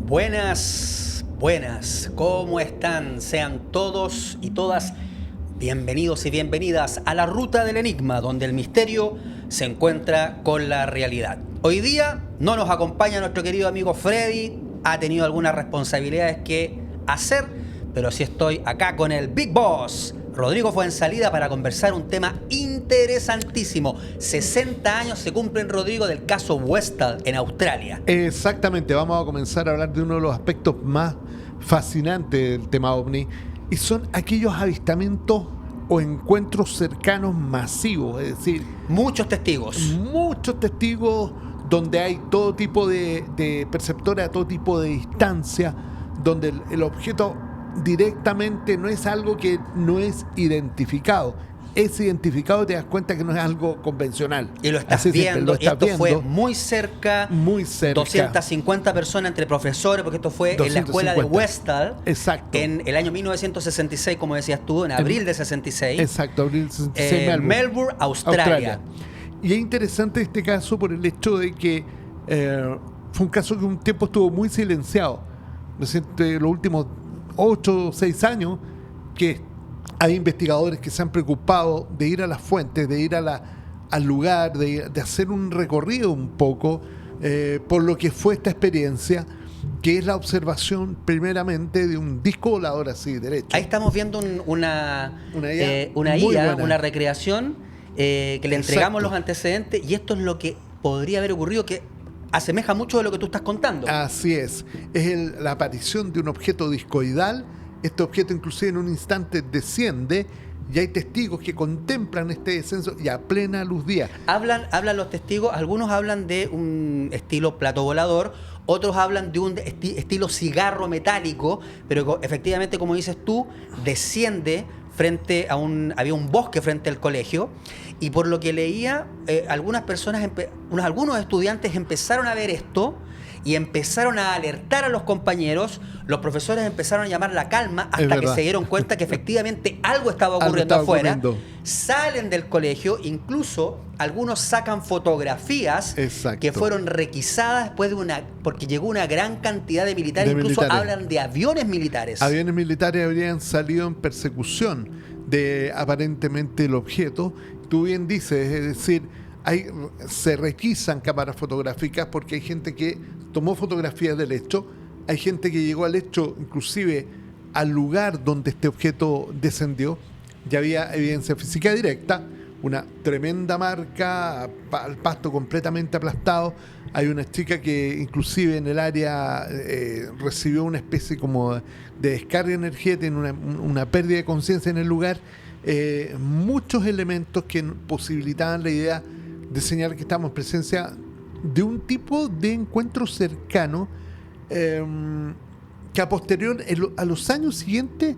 Buenas, buenas, ¿cómo están? Sean todos y todas bienvenidos y bienvenidas a la Ruta del Enigma, donde el misterio se encuentra con la realidad. Hoy día no nos acompaña nuestro querido amigo Freddy, ha tenido algunas responsabilidades que hacer, pero sí estoy acá con el Big Boss, Rodrigo Fuenzalida, para conversar un tema interesantísimo. 60 años se cumplen, Rodrigo, del caso Westall en Australia. Exactamente, vamos a comenzar a hablar de uno de los aspectos más fascinantes del tema OVNI, y son aquellos avistamientos o encuentros cercanos masivos, es decir, Muchos testigos. donde hay todo tipo de perceptores a todo tipo de distancia, donde el objeto directamente no es algo que no es identificado. Es identificado y te das cuenta que no es algo convencional. Y lo estás Así simple, viendo. lo estás Esto viendo. fue muy cerca. Muy cerca. 250 personas entre profesores, porque esto fue en la escuela de 250. Westall. Exacto. En el año 1966, como decías tú, en abril de 66. Exacto, abril 66, en Melbourne, Australia. Y es interesante este caso por el hecho de que fue un caso que un tiempo estuvo muy silenciado. Reciente, los últimos 8 o 6 años, que hay investigadores que se han preocupado de ir a las fuentes, de ir al lugar, de hacer un recorrido un poco por lo que fue esta experiencia, que es la observación primeramente de un disco volador así derecho. Ahí estamos viendo una IA una muy IA, buena. una recreación que le entregamos Exacto. los antecedentes, y esto es lo que podría haber ocurrido, que asemeja mucho de lo que tú estás contando. Así es la aparición de un objeto discoidal. Este objeto inclusive en un instante desciende y hay testigos que contemplan este descenso y a plena luz día. Hablan los testigos, algunos hablan de un estilo plato volador, otros hablan de un estilo cigarro metálico, pero efectivamente, como dices tú, desciende frente a había un bosque frente al colegio, y por lo que leía, algunas personas, algunos estudiantes empezaron a ver esto y empezaron a alertar a los compañeros. Los profesores empezaron a llamar la calma hasta que se dieron cuenta que efectivamente algo estaba ocurriendo afuera. Salen del colegio, incluso algunos sacan fotografías. Exacto. Que fueron requisadas después porque llegó una gran cantidad de militares. Incluso hablan de aviones militares. Aviones militares habrían salido en persecución de aparentemente el objeto. Tú bien dices, es decir, se requisan cámaras fotográficas porque hay gente que tomó fotografías del hecho, hay gente que llegó al hecho, inclusive al lugar donde este objeto descendió, ya había evidencia física directa, una tremenda marca, al pasto completamente aplastado. Hay una chica que inclusive en el área recibió una especie como de descarga energética, tiene una pérdida de conciencia en el lugar. Muchos elementos que posibilitaban la idea de señalar que estamos en presencia de un tipo de encuentro cercano que a posterior, a los años siguientes,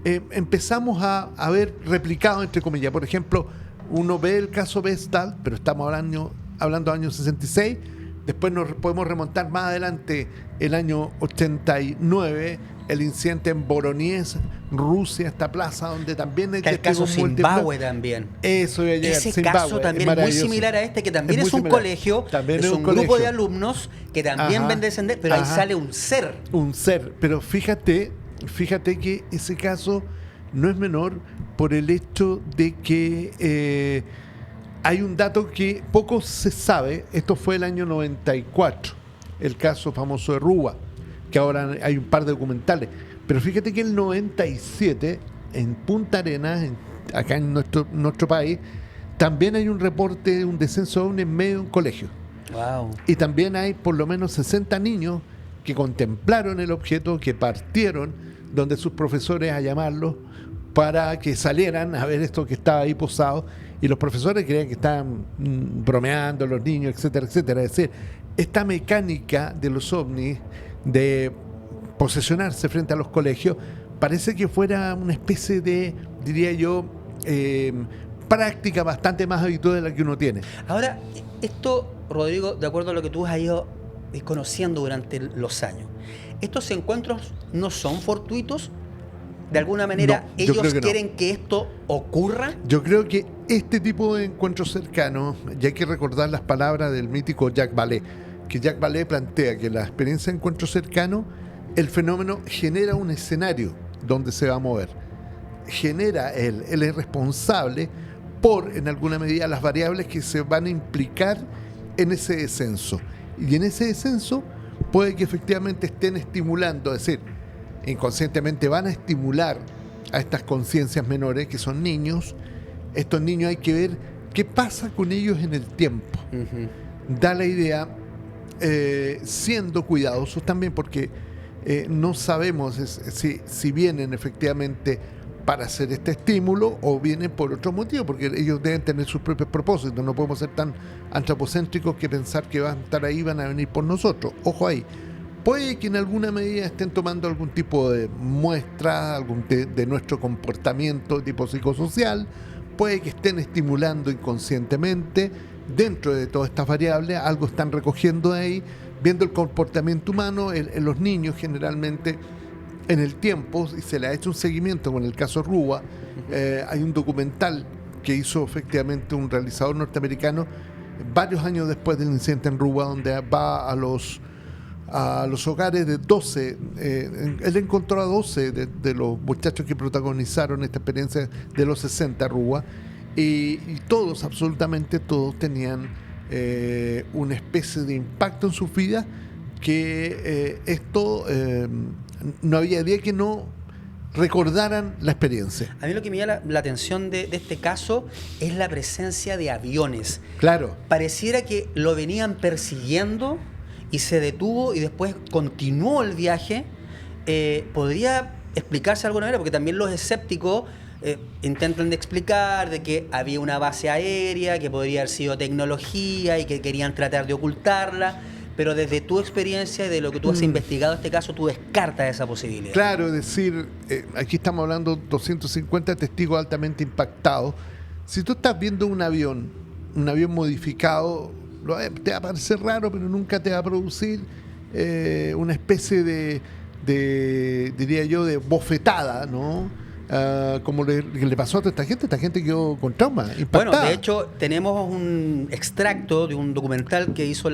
empezamos a ver replicado, entre comillas. Por ejemplo, uno ve el caso Westall, pero estamos hablando de años 66. Después nos podemos remontar más adelante, el año 89, el incidente en Voronezh, Rusia, esta plaza donde también hay el caso Zimbabue también. Eso iba a llegar. Ese Zimbabue, caso también es muy similar a este, que también es un similar. colegio, También es un colegio. grupo de alumnos que también Ajá. ven descender, pero ahí Ajá. sale un ser. Un ser, pero fíjate que ese caso no es menor por el hecho de que hay un dato que poco se sabe. Esto fue el año 94, el caso famoso de Ruwa, que ahora hay un par de documentales. Pero fíjate que el 97, en Punta Arenas, acá en nuestro país, también hay un reporte de un descenso ovni en medio de un colegio. Wow. Y también hay por lo menos 60 niños que contemplaron el objeto, que partieron donde sus profesores a llamarlos para que salieran a ver esto que estaba ahí posado, y los profesores creían que estaban bromeando los niños, etcétera, etcétera. Es decir, esta mecánica de los ovnis de posesionarse frente a los colegios parece que fuera una especie de, diría yo, práctica bastante más habitual de la que uno tiene. Ahora, esto, Rodrigo, de acuerdo a lo que tú has ido conociendo durante los años, ¿estos encuentros no son fortuitos? De alguna manera, No, yo ellos creo que no. quieren que esto ocurra. Yo creo que este tipo de encuentros cercanos, y hay que recordar las palabras del mítico Jacques Vallée, que Jacques Vallée plantea que la experiencia de encuentro cercano, el fenómeno genera un escenario donde se va a mover. Genera él es responsable por, en alguna medida, las variables que se van a implicar en ese descenso. Y en ese descenso puede que efectivamente estén estimulando, es decir, inconscientemente van a estimular a estas conciencias menores, que son niños. Estos niños hay que ver qué pasa con ellos en el tiempo. Da la idea, siendo cuidadosos también, porque no sabemos si vienen efectivamente para hacer este estímulo o vienen por otro motivo, porque ellos deben tener sus propios propósitos. No podemos ser tan antropocéntricos que pensar que van a estar ahí, van a venir por nosotros. Ojo ahí. Puede que en alguna medida estén tomando algún tipo de muestra de nuestro comportamiento tipo psicosocial, puede que estén estimulando inconscientemente. Dentro de todas estas variables, algo están recogiendo de ahí, viendo el comportamiento humano en los niños generalmente en el tiempo, y se le ha hecho un seguimiento con el caso Ruwa. Hay un documental que hizo efectivamente un realizador norteamericano varios años después del incidente en Ruwa, donde va a los hogares de 12, él encontró a 12 de los muchachos que protagonizaron esta experiencia de los 60 Ruwa, y todos, absolutamente todos, tenían una especie de impacto en sus vidas que esto no había día que no recordaran la experiencia. A mí lo que me llama la atención de este caso es la presencia de aviones. Claro. Pareciera que lo venían persiguiendo y se detuvo y después continuó el viaje. ¿Podría explicarse de alguna manera? Porque también los escépticos intentan de explicar de que había una base aérea, que podría haber sido tecnología y que querían tratar de ocultarla. Pero desde tu experiencia y de lo que tú has investigado este caso, tú descartas esa posibilidad. Claro, es decir, aquí estamos hablando de 250 testigos altamente impactados. Si tú estás viendo un avión modificado, te va a parecer raro, pero nunca te va a producir una especie de, diría yo, de bofetada, ¿no? Como le pasó a toda esta gente quedó con trauma, impactada. Bueno, de hecho, tenemos un extracto de un documental que hizo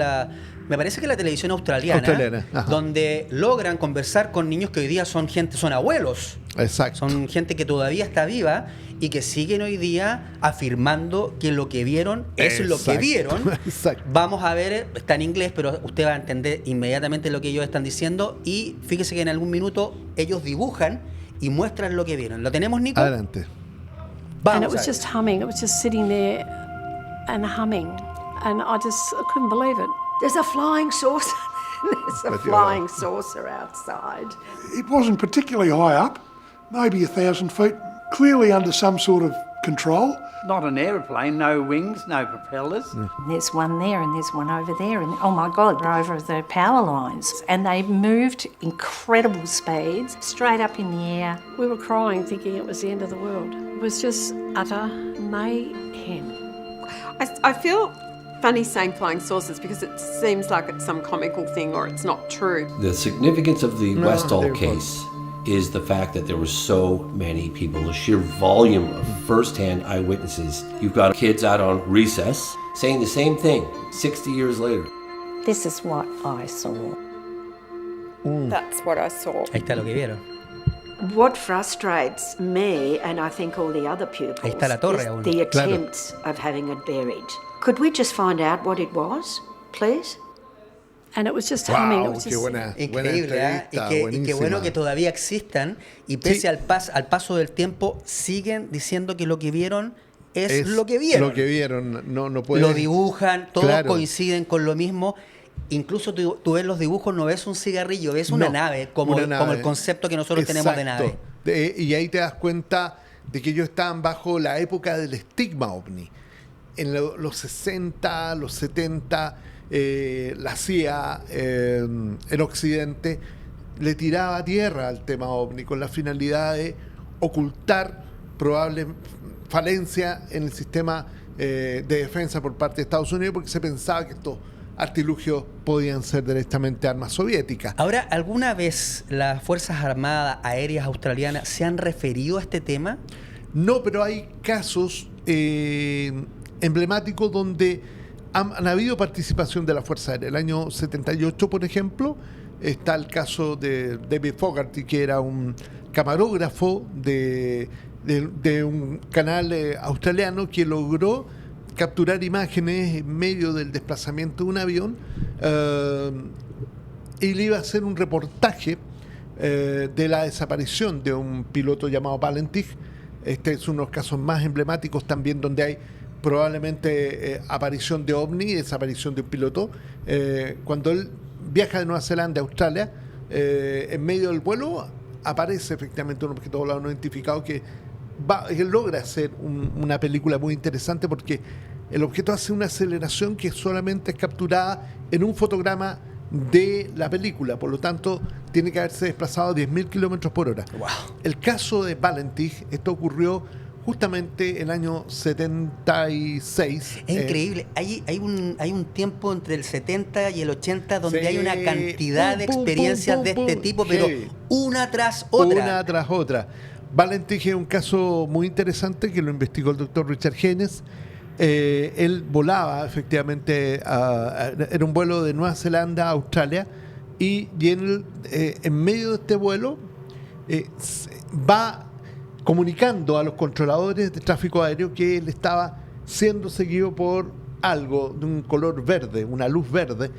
me parece que la televisión australiana, donde logran conversar con niños que hoy día son abuelos. Exacto. Son gente que todavía está viva y que siguen hoy día afirmando que lo que vieron es lo que vieron. Exacto. Vamos a ver, está en inglés, pero usted va a entender inmediatamente lo que ellos están diciendo, y fíjese que en algún minuto ellos dibujan y muestran lo que vieron. ¿Lo tenemos, Nico? Adelante. Vamos. And it was just humming. It was just sitting there and humming. And I couldn't believe it. There's a flying saucer. There's a flying saucer outside. It wasn't particularly high up, maybe 1,000 feet, clearly under some sort of control. Not an aeroplane, no wings, no propellers. There's one there and there's one over there. And oh my God, they're over the power lines. And they moved incredible speeds straight up in the air. We were crying, thinking it was the end of the world. It was just utter mayhem. I feel funny saying flying saucers because it seems like it's some comical thing or it's not true. The significance of the Westall case is the fact that there were so many people, the sheer volume of first-hand eyewitnesses. You've got kids out on recess saying the same thing 60 years later. This is what I saw. That's what I saw. Ahí está lo que vieron. What frustrates me, and I think all the other pupils, Ahí está la torre aún. is the attempts of having it buried. Could we just find out what it was, please? And it was just humming. It Wow, was qué just, buena Increíble, ¿eh? entrevista, Y qué buenísima. bueno que todavía existan y pese Sí. al paso del tiempo siguen diciendo que lo que vieron es lo que vieron. Lo que vieron, no puede. Lo dibujan, todos Claro. coinciden con lo mismo. Incluso tú ves los dibujos, no ves un cigarrillo, ves una No, nave, como una nave. como el concepto que nosotros tenemos de nave. Y ahí te das cuenta de que ellos estaban bajo la época del estigma ovni. En los 60, los 70, la CIA, el Occidente, le tiraba tierra al tema ovni con la finalidad de ocultar probable falencia en el sistema de defensa por parte de Estados Unidos, porque se pensaba que estos artilugios podían ser directamente armas soviéticas. Ahora, ¿alguna vez las Fuerzas Armadas Aéreas Australianas se han referido a este tema? No, pero hay casos emblemáticos donde han habido participación de la Fuerza Aérea. El año 78, por ejemplo, está el caso de David Fogarty, que era un camarógrafo de un canal australiano que logró capturar imágenes en medio del desplazamiento de un avión y le iba a hacer un reportaje de la desaparición de un piloto llamado Valentich. Este es uno de los casos más emblemáticos también donde hay probablemente aparición de ovni y desaparición de un piloto. Cuando él viaja de Nueva Zelanda a Australia, en medio del vuelo aparece efectivamente un objeto volador no identificado que logra hacer una película muy interesante porque el objeto hace una aceleración que solamente es capturada en un fotograma de la película, por lo tanto tiene que haberse desplazado a 10.000 kilómetros por hora. Wow. El caso de Valentich, esto ocurrió justamente el año 76. Es increíble. Hay un tiempo entre el 70 y el 80 donde Sí. hay una cantidad de experiencias de este tipo, pero Sí. una tras otra. Una tras otra. Valentich es un caso muy interesante que lo investigó el doctor Richard Haynes. Él volaba efectivamente, era un vuelo de Nueva Zelanda a Australia y él, en medio de este vuelo va comunicando a los controladores de tráfico aéreo que él estaba siendo seguido por algo de un color verde, una luz verde,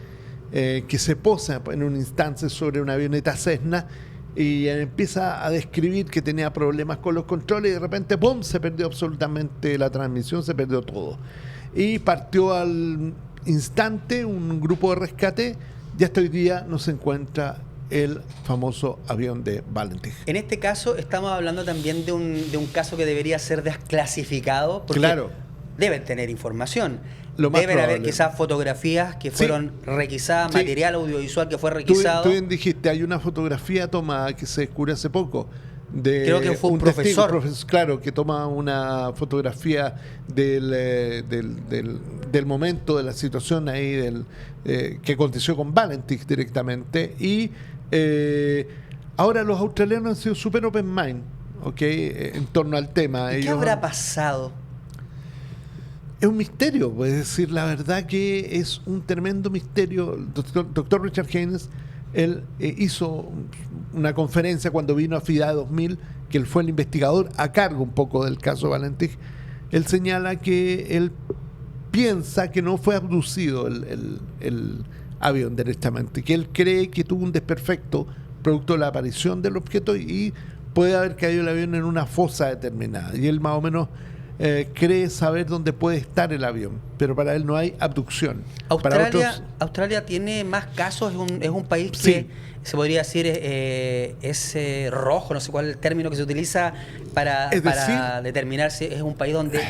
que se posa en un instante sobre una avioneta Cessna y empieza a describir que tenía problemas con los controles y de repente ¡pum!, se perdió absolutamente la transmisión, se perdió todo. Y partió al instante un grupo de rescate y hasta hoy día no se encuentra el famoso avión de Valentich. En este caso estamos hablando también de un caso que debería ser desclasificado porque Claro. deben tener información. Lo más Deben haber probable. quizás fotografías que Sí. fueron requisadas, Sí. material audiovisual que fue Tú requisado. bien dijiste, hay una fotografía tomada que se descubrió hace poco. Creo que fue un testigo, profesor. claro, que toma una fotografía del momento, de la situación ahí, que aconteció con Valentich directamente. Y ahora los australianos han sido súper open mind, ¿okay? En torno al tema. ¿Y qué Ellos habrá han- pasado? Es un misterio, pues, es decir, la verdad que es un tremendo misterio. El doctor Richard Haynes, él hizo una conferencia cuando vino a FIDA 2000, que él fue el investigador a cargo un poco del caso Valentich. Él señala que él piensa que no fue abducido el avión directamente, que él cree que tuvo un desperfecto producto de la aparición del objeto y puede haber caído el avión en una fosa determinada. Y él más o menos cree saber dónde puede estar el avión, pero para él no hay abducción. Para otros, Australia tiene más casos, es un país que Sí. se podría decir es rojo, no sé cuál es el término que se utiliza para Es decir- determinar si es un país donde,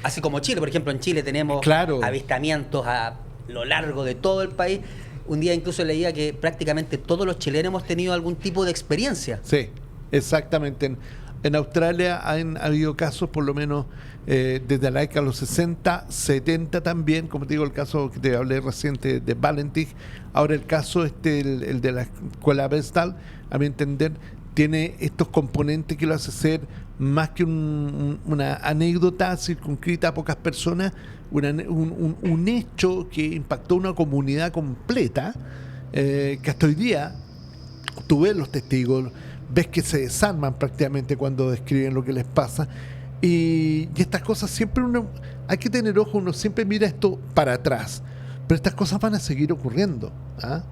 así como Chile, por ejemplo, en Chile tenemos Claro. avistamientos a lo largo de todo el país. Un día incluso leía que prácticamente todos los chilenos hemos tenido algún tipo de experiencia. Sí, exactamente. En Australia han habido casos, por lo menos desde la década de los 60, 70 también, como te digo, el caso que te hablé reciente de Valentich. Ahora el caso el de la escuela Vestal, a mi entender, tiene estos componentes que lo hace ser más que una anécdota circunscrita a pocas personas, un hecho que impactó una comunidad completa, que hasta hoy día tú ves los testigos, ves que se desarman prácticamente cuando describen lo que les pasa. Y estas cosas siempre hay que tener ojo, uno siempre mira esto para atrás, pero estas cosas van a seguir ocurriendo. ¿Ah?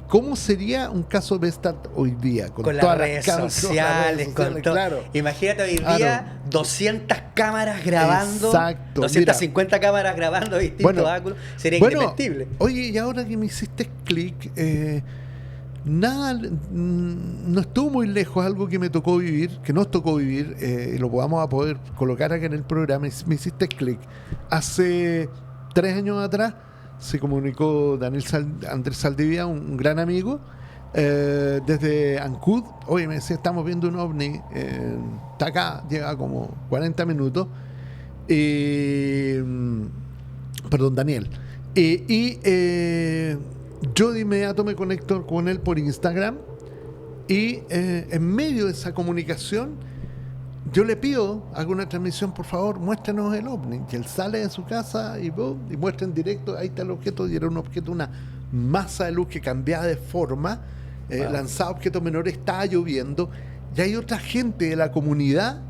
¿Cómo sería un caso Vestal hoy día? Con las todas redes cámaras, sociales, con todo. claro. Imagínate hoy Claro. día 200 cámaras grabando, Exacto, 250 cámaras grabando distintos ángulos, sería indescriptible. Oye, y ahora que me hiciste clic, nada, no estuvo muy lejos, algo que me tocó vivir, que nos tocó vivir, y lo vamos a poder colocar acá en el programa. Me hiciste clic. Hace 3 años atrás se comunicó Andrés Saldivia, un gran amigo, desde Ancud. Oye, me decía, estamos viendo un ovni, está acá, llega como 40 minutos. Perdón, Daniel. Yo de inmediato me conecto con él por Instagram y en medio de esa comunicación yo le pido alguna transmisión, por favor, muéstrenos el ovni. Y él sale de su casa y muestra en directo, ahí está el objeto, y era un objeto, una masa de luz que cambiaba de forma, lanzaba objetos menores, estaba lloviendo, y hay otra gente de la comunidad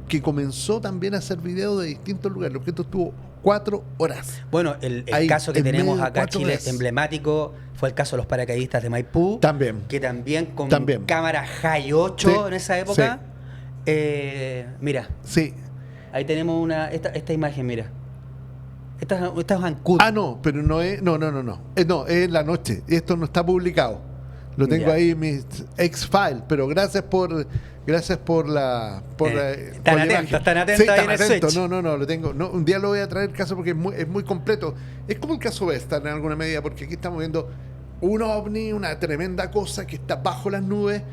que comenzó también a hacer videos de distintos lugares. El objeto estuvo 4 horas. Bueno, el caso que tenemos acá en Chile emblemático fue el caso de los paracaidistas de Maipú. También. Que también con También. cámara High 8 Sí, en esa época. Mira, Sí. ahí tenemos esta imagen, mira. Esta es Ancud. Ah, no, pero no es. No. No, es en la noche. Esto no está publicado. Lo tengo Ya. ahí en mis X-File, pero gracias por la Están imagen. atentos ahí en el están atentos. Switch. No, lo tengo. No, un día lo voy a traer el caso porque es muy completo. Es como el caso Vestar en alguna medida, porque aquí estamos viendo un ovni, una tremenda cosa que está bajo las nubes,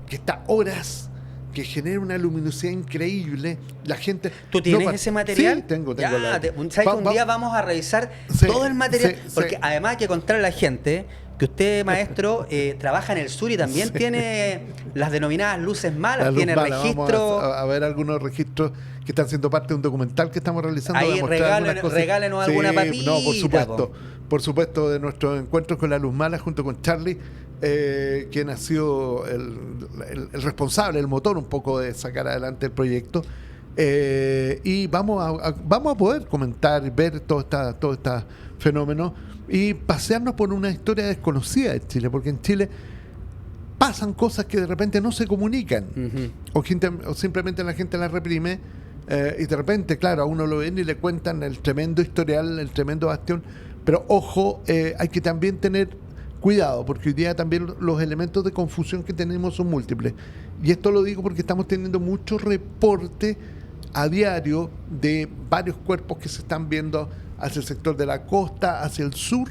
que está horas, que genera una luminosidad increíble. La gente. ¿Tú tienes ese material? Sí, tengo. Ya, la- ¿sabes que un día vamos a revisar Sí, todo el material? sí, Porque sí. además hay que contarle a la gente que usted, maestro, trabaja en el sur y también tiene las denominadas luces malas, La luz tiene mala. registro. Vamos a ver algunos registros que están siendo parte de un documental que estamos realizando. Ahí de mostrar algunas cosas. regálenos alguna papita, No, por supuesto. po. Por supuesto, de nuestros encuentros con la luz mala junto con Charlie, quien ha sido el responsable, el motor un poco de sacar adelante el proyecto. Y vamos a poder comentar, ver todo este fenómeno y pasearnos por una historia desconocida de Chile, porque en Chile pasan cosas que de repente no se comunican, o simplemente la gente las reprime, y de repente, claro, a uno lo ven y le cuentan el tremendo historial, el tremendo bastión, pero ojo, hay que también tener cuidado, porque hoy día también los elementos de confusión que tenemos son múltiples. Y esto lo digo porque estamos teniendo mucho reporte a diario de varios cuerpos que se están viendo hacia el sector de la costa, hacia el sur,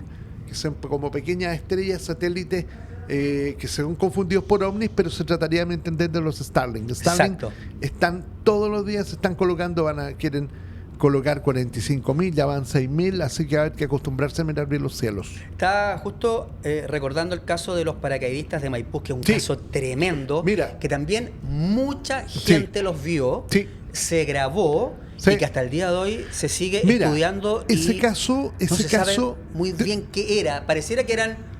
que son como pequeñas estrellas satélites que se ven confundidos por ovnis, pero se trataría, a mi entender, de los Starlink. Starlink Exacto. están todos los días, se están colocando, quieren colocar 45.000, ya van 6.000, así que hay que acostumbrarse a mirar bien los cielos. Estaba justo recordando el caso de los paracaidistas de Maipú, que es un Sí. caso tremendo, Mira. que también mucha gente los vio, Sí. se grabó Sí. y que hasta el día de hoy se sigue Mira, estudiando. ese y caso no se sabe caso muy bien qué era. Pareciera que eran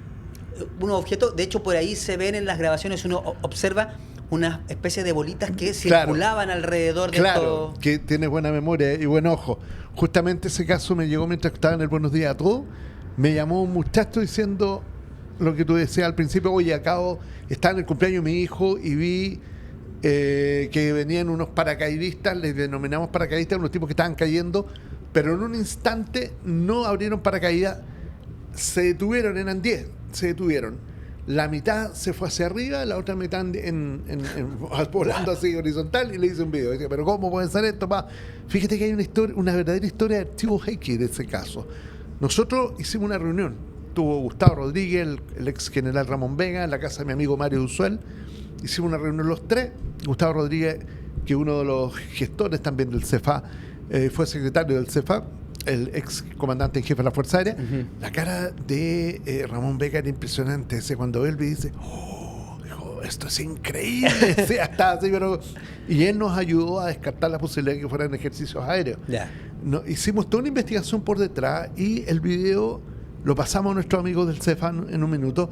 unos objetos, de hecho por ahí se ven en las grabaciones, uno observa una especie de bolitas que Claro. circulaban alrededor de Claro, esto. que tienes buena memoria y buen ojo. Justamente ese caso me llegó mientras estaba en el Buenos Días a Todos. Me llamó un muchacho diciendo lo que tú decías al principio. Oye, estaba en el cumpleaños de mi hijo y vi que venían unos paracaidistas, les denominamos paracaidistas, unos tipos que estaban cayendo, pero en un instante no abrieron paracaídas, se detuvieron, eran 10, se detuvieron. La mitad se fue hacia arriba, la otra mitad volando así horizontal, y le hice un video. Dice, pero ¿cómo puede ser esto, pa? Fíjate que hay una verdadera historia de archivos X de ese caso. Nosotros hicimos una reunión. Tuvo Gustavo Rodríguez, el ex general Ramón Vega, en la casa de mi amigo Mario Usuel. Hicimos una reunión los tres. Gustavo Rodríguez, que uno de los gestores también del CEFA, fue secretario del CEFA, el ex comandante en jefe de la Fuerza Aérea. La cara de Ramón Vega era impresionante. Cuando él me dice, dijo, esto es increíble. Sí, hasta así, y él nos ayudó a descartar la posibilidad de que fueran ejercicios aéreos. Ya. Hicimos toda una investigación por detrás y el video lo pasamos a nuestros amigos del CEFA en un minuto.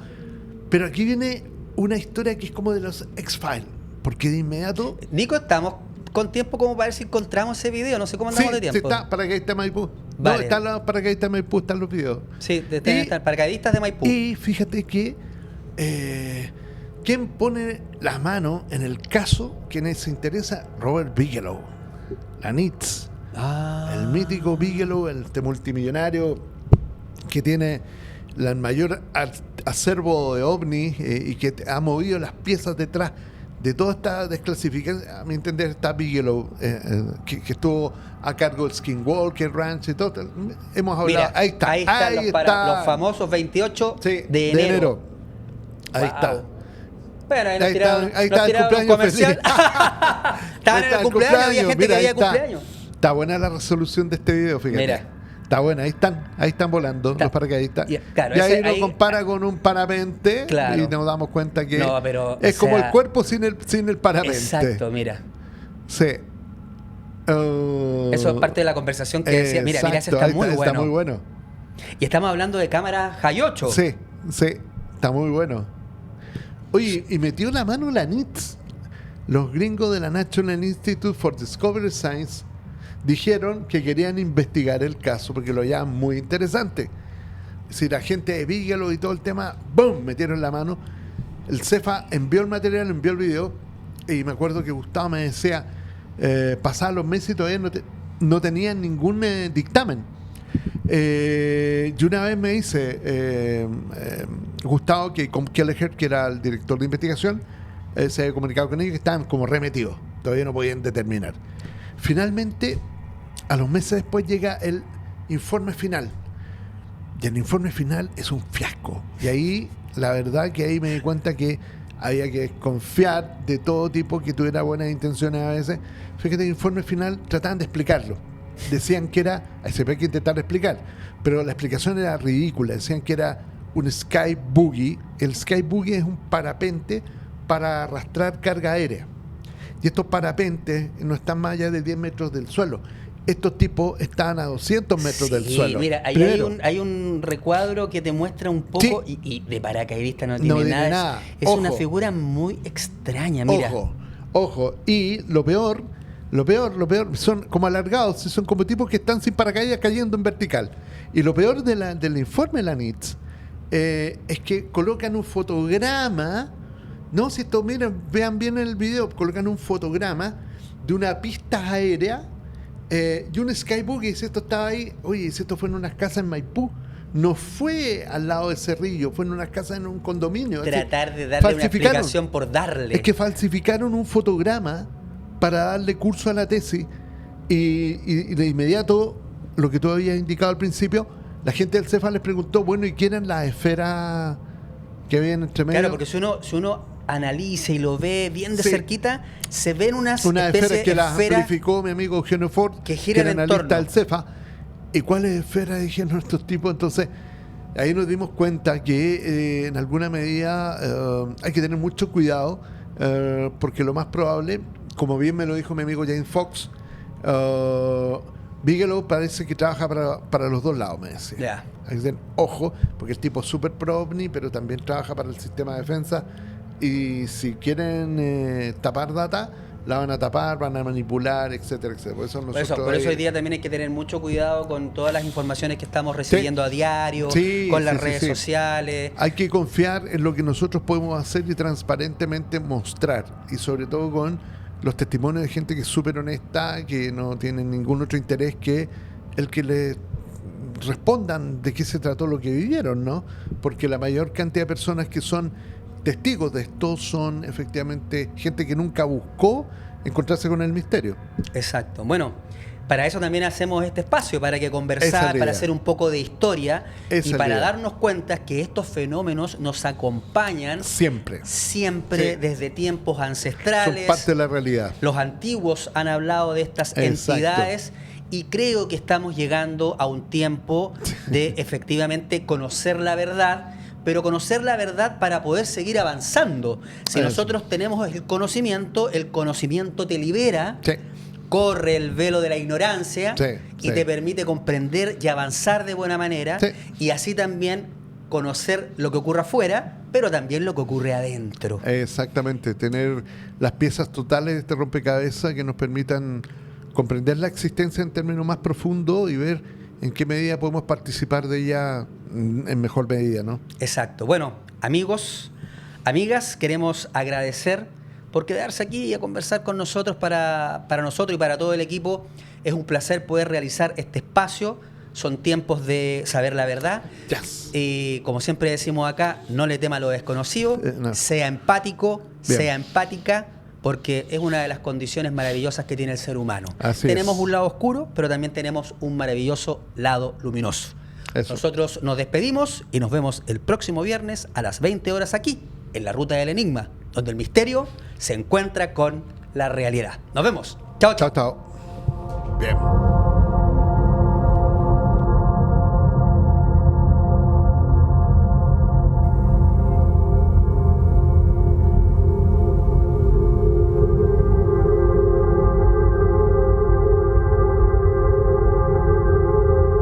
Pero aquí viene una historia que es como de los X-Files, porque de inmediato... Nico, estamos con tiempo como para ver si encontramos ese video. No sé cómo andamos de tiempo. Sí, está paracaidista Maipú. Vale. No, está la paracaidista Maipú, están los videos. Sí, Y- están paracaidistas de Maipú. Y fíjate que ¿quién pone la mano en el caso? ¿Quién se interesa? Robert Bigelow, la NITS, el mítico Bigelow, el multimillonario que tiene el mayor acervo de ovnis y que ha movido las piezas detrás de toda esta desclasificación. A mi entender está Bigelow, que estuvo a cargo del Skinwalker Ranch y todo. Hemos hablado. Mira, ahí está. los famosos 28 Sí, de enero. Ahí Wow. está. Bueno, ahí nos Ahí tiraron, está, ahí nos está el tiraron un cumpleaños comercial. Estaban en el cumpleaños, había gente mira, que ahí había está. cumpleaños. Está buena la resolución de este video, fíjate. Mira. Está buena, ahí están volando los paracaidistas. Claro, y ahí ese- lo ahí- compara con un parapente Claro. y nos damos cuenta que No, pero, es o como sea, el cuerpo sin el parapente. Exacto, mira. Sí. Eso es parte de la conversación que decía, mira, ese exacto, está muy bueno. Está muy bueno. Y estamos hablando de cámaras Hi8. Sí, está muy bueno. Oye, y metió la mano la NITS. Los gringos de la National Institute for Discovery Science dijeron que querían investigar el caso porque lo hallaban muy interesante. Si la gente de Bigelow y todo el tema, ¡boom!, metieron la mano. El CEFA envió el material, envió el video, y me acuerdo que Gustavo me decía, pasaban los meses y todavía no tenían ningún dictamen. Y una vez me dice Gustavo que con Kelleher, que era el director de investigación, se había comunicado con ellos que estaban como remetidos, todavía no podían determinar. Finalmente, a los meses después llega el informe final. Y el informe final es un fiasco. Y ahí, la verdad que ahí me di cuenta que había que desconfiar de todo tipo que tuviera buenas intenciones a veces. Fíjate, el informe final trataban de explicarlo. Decían que era, se ve que intentar explicar, pero la explicación era ridícula. Decían que era un sky buggy. El sky buggy es un parapente para arrastrar carga aérea. Y estos parapentes no están más allá de 10 metros del suelo. Estos tipos estaban a 200 metros del suelo. Mira, ahí hay un recuadro que te muestra un poco, y de paracaidista no tiene nada. Es una figura muy extraña, mira. Ojo. Y lo peor, son como alargados, son como tipos que están sin paracaídas cayendo en vertical. Y lo peor del informe de la NITS es que colocan un fotograma. No, si esto, miren, vean bien el video, colocan un fotograma de una pista aérea y un skybuggy. Si esto estaba ahí, oye, si esto fue en unas casas en Maipú, no fue al lado de Cerrillo, fue en unas casas en un condominio. Tratar de darle una explicación por darle. Es que falsificaron un fotograma para darle curso a la tesis y de inmediato, lo que tú habías indicado al principio, la gente del CEFA les preguntó, bueno, ¿y qué eran las esferas que habían entre medio? Claro, porque si uno analiza y lo ve bien de cerquita, se ven unas esferas que las amplificó mi amigo Eugenio Ford, que giran era en torno analista del CEFA. ¿Y cuáles esferas dijeron estos tipos? Entonces, ahí nos dimos cuenta que en alguna medida hay que tener mucho cuidado, porque lo más probable, como bien me lo dijo mi amigo James Fox, Bigelow parece que trabaja para los dos lados, me decía. Yeah. Hay que tener ojo, porque el tipo es súper pro-ovni, pero también trabaja para el sistema de defensa. Y si quieren tapar data, la van a tapar, van a manipular, etcétera, etcétera. Por eso hoy día también hay que tener mucho cuidado con todas las informaciones que estamos recibiendo a diario, con las redes sociales. Hay que confiar en lo que nosotros podemos hacer y transparentemente mostrar. Y sobre todo con los testimonios de gente que es súper honesta, que no tienen ningún otro interés que el que le respondan de qué se trató lo que vivieron, ¿no? Porque la mayor cantidad de personas que son testigos de esto son efectivamente gente que nunca buscó encontrarse con el misterio. Exacto. Bueno, para eso también hacemos este espacio, para que conversar, para hacer un poco de historia y para darnos cuenta que estos fenómenos nos acompañan siempre desde tiempos ancestrales. Son parte de la realidad. Los antiguos han hablado de estas entidades y creo que estamos llegando a un tiempo de efectivamente conocer la verdad, pero conocer la verdad para poder seguir avanzando. Si nosotros tenemos el conocimiento te libera, corre el velo de la ignorancia y te permite comprender y avanzar de buena manera y así también conocer lo que ocurre afuera, pero también lo que ocurre adentro. Exactamente, tener las piezas totales de este rompecabezas que nos permitan comprender la existencia en términos más profundos y ver en qué medida podemos participar de ella en mejor medida, ¿no? Exacto. Bueno, amigos, amigas, queremos agradecer por quedarse aquí y a conversar con nosotros. Para nosotros y para todo el equipo es un placer poder realizar este espacio. Son tiempos de saber la verdad. Y como siempre decimos acá, no le tema a lo desconocido, sea empático, sea empática, porque es una de las condiciones maravillosas que tiene el ser humano. Tenemos un lado oscuro, pero también tenemos un maravilloso lado luminoso. Nosotros nos despedimos y nos vemos el próximo viernes a las 20 horas aquí, en La Ruta del Enigma, donde el misterio se encuentra con la realidad. Nos vemos. Chao, chao. Chao, chao. Bien.